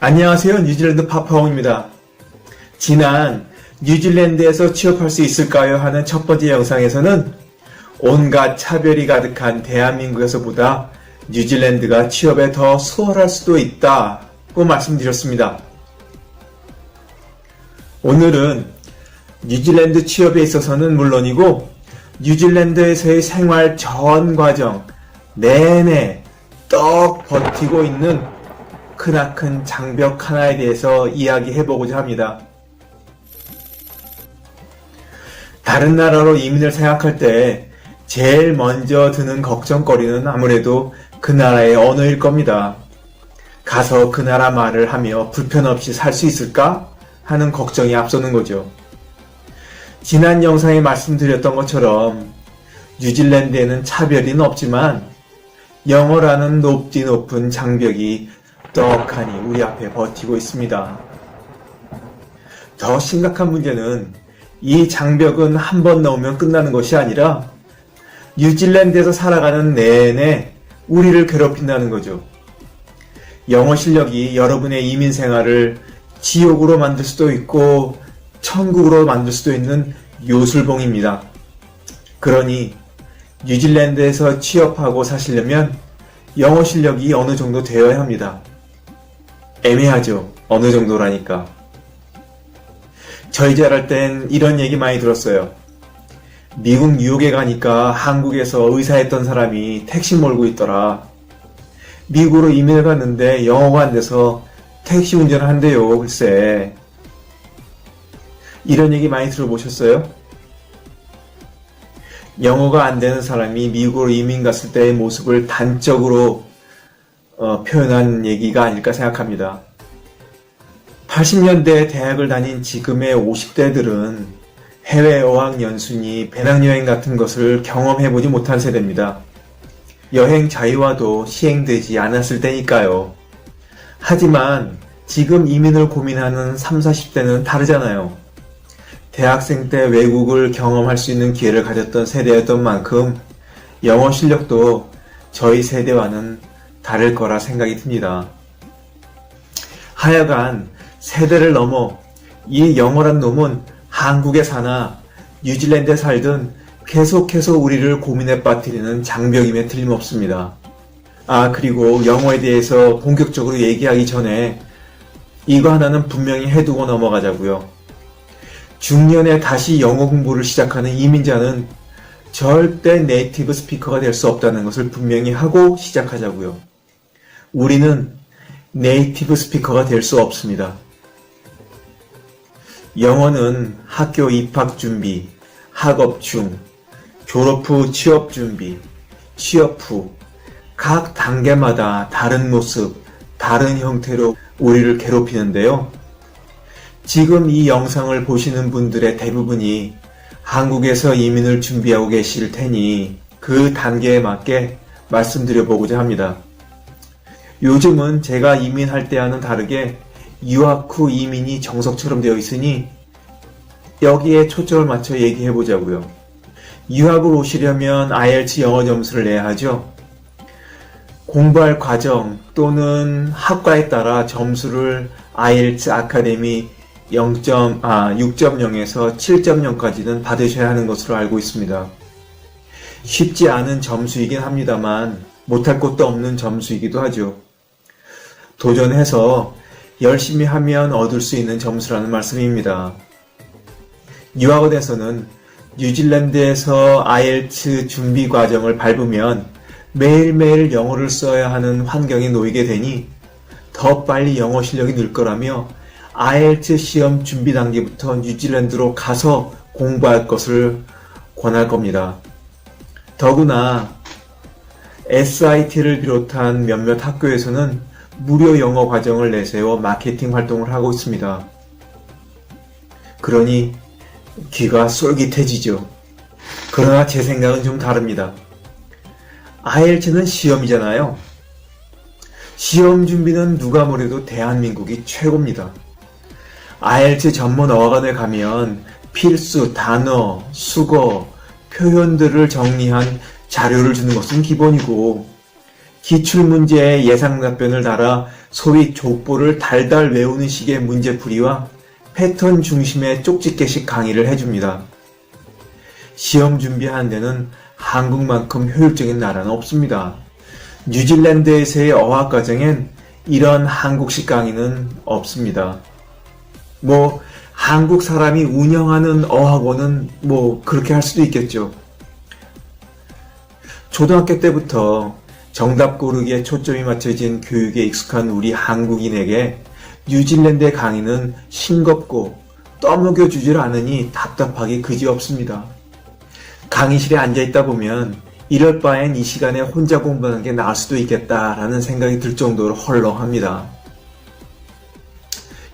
안녕하세요. 뉴질랜드 파파홍입니다. 지난 뉴질랜드에서 취업할 수 있을까요? 하는 첫 번째 영상에서는 온갖 차별이 가득한 대한민국에서보다 뉴질랜드가 취업에 더 수월할 수도 있다고 말씀드렸습니다. 오늘은 뉴질랜드 취업에 있어서는 물론이고 뉴질랜드에서의 생활 전 과정 내내 떡 버티고 있는 크나큰 장벽 하나에 대해서 이야기해보고자 합니다. 다른 나라로 이민을 생각할 때 제일 먼저 드는 걱정거리는 아무래도 그 나라의 언어일 겁니다. 가서 그 나라 말을 하며 불편 없이 살 수 있을까 하는 걱정이 앞서는 거죠. 지난 영상에 말씀드렸던 것처럼 뉴질랜드에는 차별은 없지만 영어라는 높디 높은 장벽이 떡하니 우리 앞에 버티고 있습니다. 더 심각한 문제는 이 장벽은 한 번 넘으면 끝나는 것이 아니라 뉴질랜드에서 살아가는 내내 우리를 괴롭힌다는 거죠. 영어 실력이 여러분의 이민 생활을 지옥으로 만들 수도 있고 천국으로 만들 수도 있는 요술봉입니다. 그러니 뉴질랜드에서 취업하고 사시려면 영어 실력이 어느 정도 되어야 합니다. 애매하죠. 어느 정도라니까. 저희 자랄 땐 이런 얘기 많이 들었어요. 미국 뉴욕에 가니까 한국에서 의사했던 사람이 택시 몰고 있더라. 미국으로 이민을 갔는데 영어가 안 돼서 택시 운전을 한대요. 글쎄. 이런 얘기 많이 들어보셨어요? 영어가 안 되는 사람이 미국으로 이민 갔을 때의 모습을 단적으로 표현한 얘기가 아닐까 생각합니다. 80년대 대학을 다닌 지금의 50대들은 해외 어학연수니 배낭여행 같은 것을 경험해보지 못한 세대입니다. 여행 자유화도 시행되지 않았을 때니까요. 하지만 지금 이민을 고민하는 30, 40대는 다르잖아요. 대학생 때 외국을 경험할 수 있는 기회를 가졌던 세대였던 만큼 영어 실력도 저희 세대와는 다를 거라 생각이 듭니다. 하여간 세대를 넘어 이 영어란 놈은 한국에 사나 뉴질랜드에 살든 계속해서 우리를 고민에 빠뜨리는 장벽임에 틀림없습니다. 그리고 영어에 대해서 본격적으로 얘기하기 전에 이거 하나는 분명히 해두고 넘어가자고요. 중년에 다시 영어 공부를 시작하는 이민자는 절대 네이티브 스피커가 될 수 없다는 것을 분명히 하고 시작하자고요. 우리는 네이티브 스피커가 될 수 없습니다. 영어는 학교 입학 준비, 학업 중, 졸업 후 취업 준비, 취업 후 각 단계마다 다른 모습, 다른 형태로 우리를 괴롭히는데요. 지금 이 영상을 보시는 분들의 대부분이 한국에서 이민을 준비하고 계실 테니 그 단계에 맞게 말씀드려보고자 합니다. 요즘은 제가 이민할 때와는 다르게 유학 후 이민이 정석처럼 되어 있으니 여기에 초점을 맞춰 얘기해보자고요. 유학을 오시려면 IELTS 영어 점수를 내야 하죠. 공부할 과정 또는 학과에 따라 점수를 IELTS 아카데미 6.0에서 7.0까지는 받으셔야 하는 것으로 알고 있습니다. 쉽지 않은 점수이긴 합니다만 못할 것도 없는 점수이기도 하죠. 도전해서 열심히 하면 얻을 수 있는 점수라는 말씀입니다. 유학원에서는 뉴질랜드에서 IELTS 준비 과정을 밟으면 매일매일 영어를 써야 하는 환경에 놓이게 되니 더 빨리 영어 실력이 늘 거라며 IELTS 시험 준비 단계부터 뉴질랜드로 가서 공부할 것을 권할 겁니다. 더구나 SIT를 비롯한 몇몇 학교에서는 무료 영어 과정을 내세워 마케팅 활동을 하고 있습니다. 그러니 귀가 쏠깃해지죠. 그러나 제 생각은 좀 다릅니다. IELTS는 시험이잖아요. 시험 준비는 누가 뭐래도 대한민국이 최고입니다. IELTS 전문 어학원에 가면 필수 단어, 수거, 표현들을 정리한 자료를 주는 것은 기본이고 기출문제에 예상 답변을 달아 소위 족보를 달달 외우는 식의 문제풀이와 패턴 중심의 쪽집게식 강의를 해줍니다. 시험 준비하는 데는 한국만큼 효율적인 나라는 없습니다. 뉴질랜드에서의 어학과정엔 이런 한국식 강의는 없습니다. 한국 사람이 운영하는 어학원은 그렇게 할 수도 있겠죠. 초등학교 때부터 정답 고르기에 초점이 맞춰진 교육에 익숙한 우리 한국인에게 뉴질랜드의 강의는 싱겁고 떠먹여주질 않으니 답답하기 그지없습니다. 강의실에 앉아있다 보면 이럴 바엔 이 시간에 혼자 공부하는 게 나을 수도 있겠다라는 생각이 들 정도로 헐렁합니다.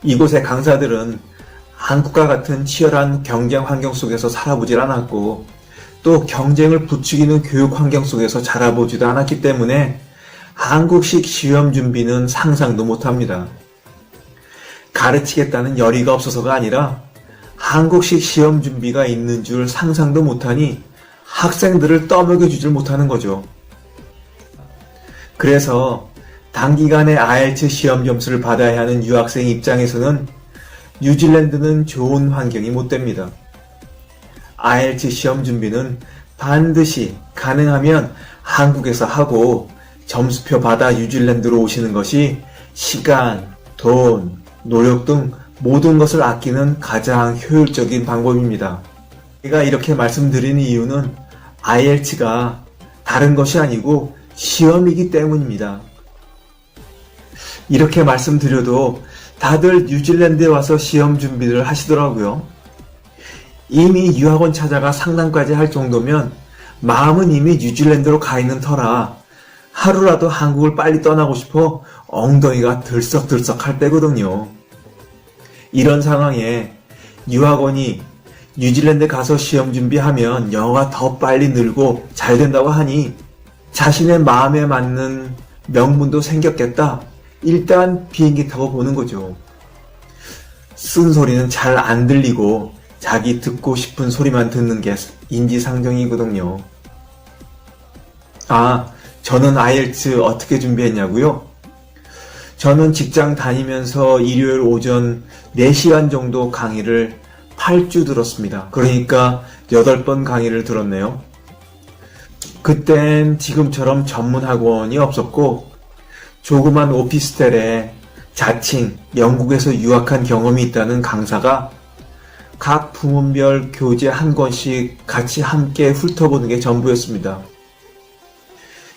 이곳의 강사들은 한국과 같은 치열한 경쟁 환경 속에서 살아보질 않았고 또 경쟁을 부추기는 교육 환경 속에서 자라보지도 않았기 때문에 한국식 시험 준비는 상상도 못합니다. 가르치겠다는 열의가 없어서가 아니라 한국식 시험 준비가 있는 줄 상상도 못하니 학생들을 떠먹여주질 못하는 거죠. 그래서 단기간에 IELTS 시험 점수를 받아야 하는 유학생 입장에서는 뉴질랜드는 좋은 환경이 못 됩니다. IELTS 시험 준비는 반드시 가능하면 한국에서 하고 점수표 받아 뉴질랜드로 오시는 것이 시간, 돈, 노력 등 모든 것을 아끼는 가장 효율적인 방법입니다. 제가 이렇게 말씀드리는 이유는 IELTS가 다른 것이 아니고 시험이기 때문입니다. 이렇게 말씀드려도 다들 뉴질랜드에 와서 시험 준비를 하시더라고요. 이미 유학원 찾아가 상담까지 할 정도면 마음은 이미 뉴질랜드로 가 있는 터라 하루라도 한국을 빨리 떠나고 싶어 엉덩이가 들썩들썩 할 때거든요. 이런 상황에 유학원이 뉴질랜드 가서 시험 준비하면 영어가 더 빨리 늘고 잘 된다고 하니 자신의 마음에 맞는 명분도 생겼겠다. 일단 비행기 타고 보는 거죠. 쓴소리는 잘 안 들리고 자기 듣고 싶은 소리만 듣는 게 인지상정이거든요. 저는 IELTS 어떻게 준비했냐고요? 저는 직장 다니면서 일요일 오전 4시간 정도 강의를 8주 들었습니다. 그러니까 8번 강의를 들었네요. 그땐 지금처럼 전문 학원이 없었고 조그만 오피스텔에 자칭 영국에서 유학한 경험이 있다는 강사가 각 부문별 교재 한 권씩 같이 함께 훑어보는 게 전부였습니다.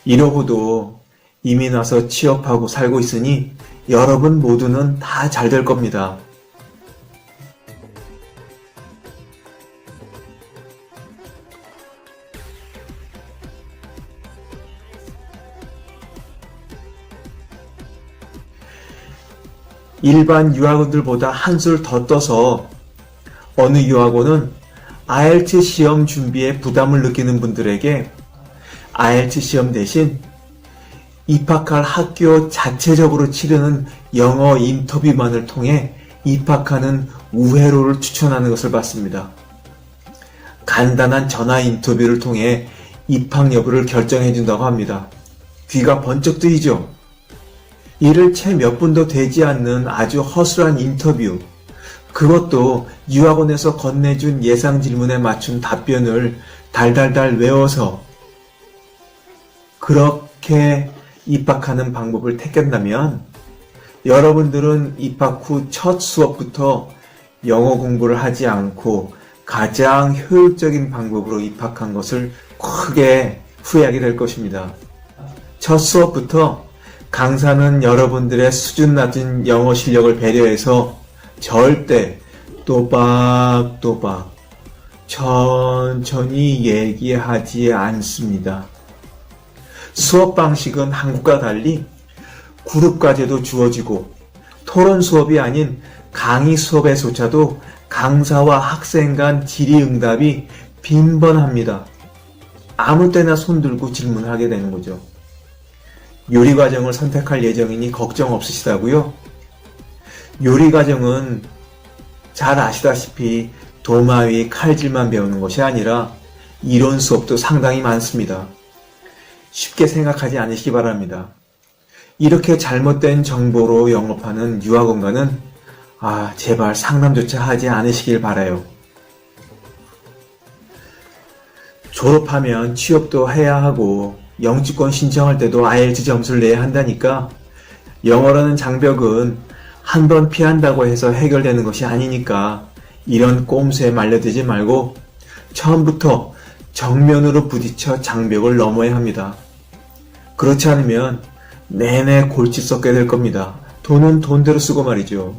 이러고도 이민 와서 취업하고 살고 있으니 여러분 모두는 다 잘 될 겁니다. 일반 유학원들보다 한술 더 떠서 어느 유학원은 IELTS 시험 준비에 부담을 느끼는 분들에게 IELTS 시험 대신 입학할 학교 자체적으로 치르는 영어 인터뷰만을 통해 입학하는 우회로를 추천하는 것을 봤습니다. 간단한 전화 인터뷰를 통해 입학 여부를 결정해 준다고 합니다. 귀가 번쩍 뜨이죠? 이를 채 몇 분도 되지 않는 아주 허술한 인터뷰, 그것도 유학원에서 건네준 예상 질문에 맞춘 답변을 달달달 외워서 그렇게 입학하는 방법을 택한다면 여러분들은 입학 후 첫 수업부터 영어 공부를 하지 않고 가장 효율적인 방법으로 입학한 것을 크게 후회하게 될 것입니다. 첫 수업부터 강사는 여러분들의 수준 낮은 영어 실력을 배려해서 절대 또박또박 천천히 얘기하지 않습니다. 수업 방식은 한국과 달리 그룹 과제도 주어지고 토론 수업이 아닌 강의 수업에조차도 강사와 학생 간 질의응답이 빈번합니다. 아무 때나 손들고 질문하게 되는 거죠. 요리 과정을 선택할 예정이니 걱정 없으시다고요? 요리 과정은 잘 아시다시피 도마 위 칼질만 배우는 것이 아니라 이론 수업도 상당히 많습니다. 쉽게 생각하지 않으시기 바랍니다. 이렇게 잘못된 정보로 영업하는 유학원가는 제발 상담조차 하지 않으시길 바라요. 졸업하면 취업도 해야 하고 영주권 신청할 때도 IELTS 점수를 내야 한다니까 영어라는 장벽은 한 번 피한다고 해서 해결되는 것이 아니니까 이런 꼼수에 말려들지 말고 처음부터 정면으로 부딪혀 장벽을 넘어야 합니다. 그렇지 않으면 내내 골치 썩게 될 겁니다. 돈은 돈대로 쓰고 말이죠.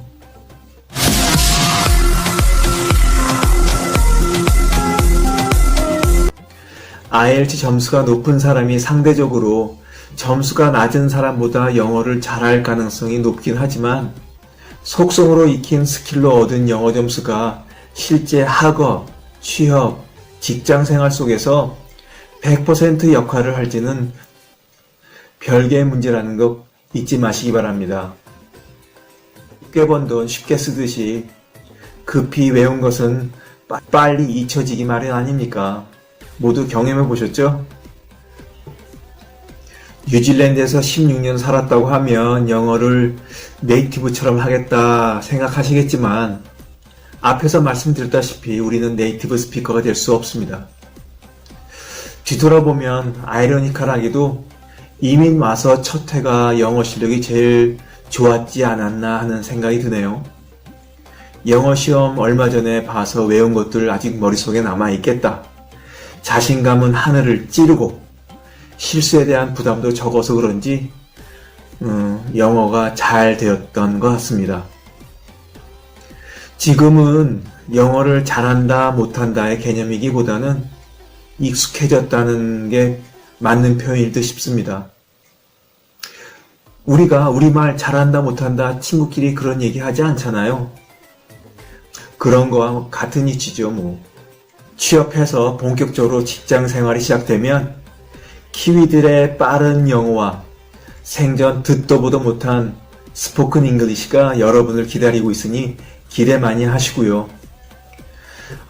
IELTS 점수가 높은 사람이 상대적으로 점수가 낮은 사람보다 영어를 잘할 가능성이 높긴 하지만 속성으로 익힌 스킬로 얻은 영어 점수가 실제 학업, 취업, 직장 생활 속에서 100% 역할을 할지는 별개의 문제라는 것 잊지 마시기 바랍니다. 쉽게 번 돈 쉽게 쓰듯이 급히 외운 것은 빨리 잊혀지기 마련 아닙니까? 모두 경험해 보셨죠? 뉴질랜드에서 16년 살았다고 하면 영어를 네이티브처럼 하겠다 생각하시겠지만 앞에서 말씀드렸다시피 우리는 네이티브 스피커가 될 수 없습니다. 뒤돌아보면 아이러니컬하게도 이민 와서 첫 해가 영어 실력이 제일 좋았지 않았나 하는 생각이 드네요. 영어 시험 얼마 전에 봐서 외운 것들 아직 머릿속에 남아있겠다. 자신감은 하늘을 찌르고 실수에 대한 부담도 적어서 그런지 영어가 잘 되었던 것 같습니다. 지금은 영어를 잘한다 못한다의 개념이기보다는 익숙해졌다는 게 맞는 표현일 듯 싶습니다. 우리가 우리말 잘한다 못한다 친구끼리 그런 얘기 하지 않잖아요. 그런 거와 같은 이치죠 뭐. 취업해서 본격적으로 직장 생활이 시작되면 키위들의 빠른 영어와 생전 듣도 보도 못한 스포큰 잉글리시가 여러분을 기다리고 있으니 기대 많이 하시고요.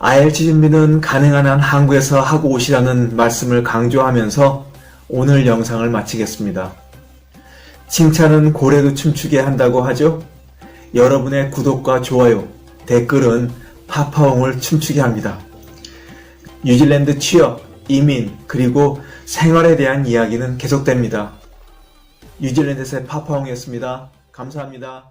IELTS 준비는 가능한 한 한국에서 하고 오시라는 말씀을 강조하면서 오늘 영상을 마치겠습니다. 칭찬은 고래도 춤추게 한다고 하죠? 여러분의 구독과 좋아요, 댓글은 파파홍을 춤추게 합니다. 뉴질랜드 취업, 이민, 그리고 생활에 대한 이야기는 계속됩니다. 뉴질랜드에서의 파파홍이었습니다. 감사합니다.